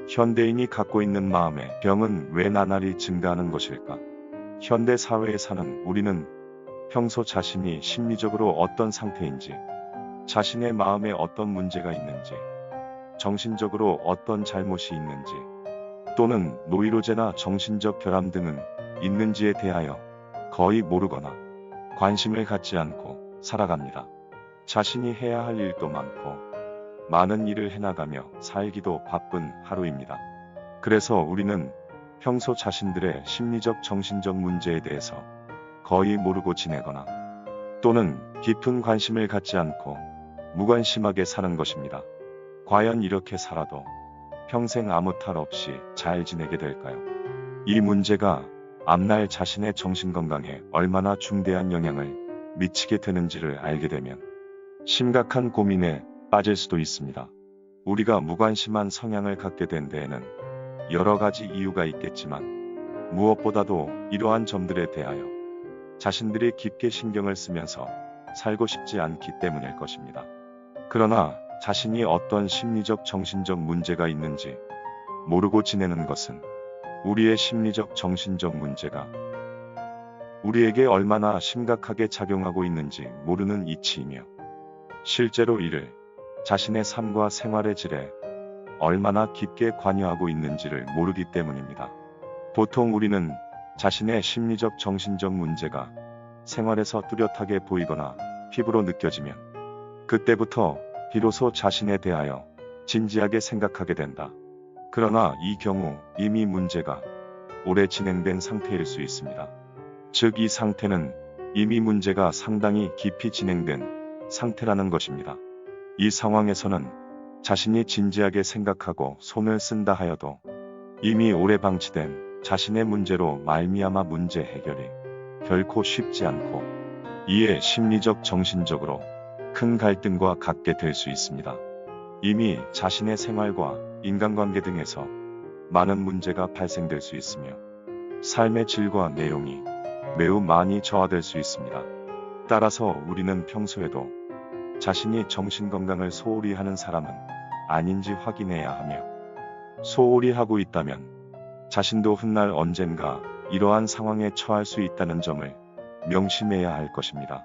현대인이 갖고 있는 마음의 병은 왜 나날이 증가하는 것일까? 현대 사회에 사는 우리는 평소 자신이 심리적으로 어떤 상태인지, 자신의 마음에 어떤 문제가 있는지, 정신적으로 어떤 잘못이 있는지, 또는 노이로제나 정신적 결함 등은 있는지에 대하여 거의 모르거나 관심을 갖지 않고 살아갑니다. 자신이 해야 할 일도 많고 많은 일을 해나가며 살기도 바쁜 하루입니다. 그래서 우리는 평소 자신들의 심리적 정신적 문제에 대해서 거의 모르고 지내거나 또는 깊은 관심을 갖지 않고 무관심하게 사는 것입니다. 과연 이렇게 살아도 평생 아무 탈 없이 잘 지내게 될까요? 이 문제가 앞날 자신의 정신건강에 얼마나 중대한 영향을 미치게 되는지를 알게 되면 심각한 고민에 빠질 수도 있습니다. 우리가 무관심한 성향을 갖게 된 데에는 여러 가지 이유가 있겠지만 무엇보다도 이러한 점들에 대하여 자신들이 깊게 신경을 쓰면서 살고 싶지 않기 때문일 것입니다. 그러나 자신이 어떤 심리적 정신적 문제가 있는지 모르고 지내는 것은 우리의 심리적 정신적 문제가 우리에게 얼마나 심각하게 작용하고 있는지 모르는 이치이며 실제로 이를 자신의 삶과 생활의 질에 얼마나 깊게 관여하고 있는지를 모르기 때문입니다. 보통 우리는 자신의 심리적 정신적 문제가 생활에서 뚜렷하게 보이거나 피부로 느껴지면 그때부터 비로소 자신에 대하여 진지하게 생각하게 된다. 그러나 이 경우 이미 문제가 오래 진행된 상태일 수 있습니다. 즉, 이 상태는 이미 문제가 상당히 깊이 진행된 상태라는 것입니다. 이 상황에서는 자신이 진지하게 생각하고 손을 쓴다 하여도 이미 오래 방치된 자신의 문제로 말미암아 문제 해결이 결코 쉽지 않고 이에 심리적 정신적으로 큰 갈등과 갖게 될 수 있습니다. 이미 자신의 생활과 인간관계 등에서 많은 문제가 발생될 수 있으며 삶의 질과 내용이 매우 많이 저하될 수 있습니다. 따라서 우리는 평소에도 자신이 정신건강을 소홀히 하는 사람은 아닌지 확인해야 하며 소홀히 하고 있다면 자신도 훗날 언젠가 이러한 상황에 처할 수 있다는 점을 명심해야 할 것입니다.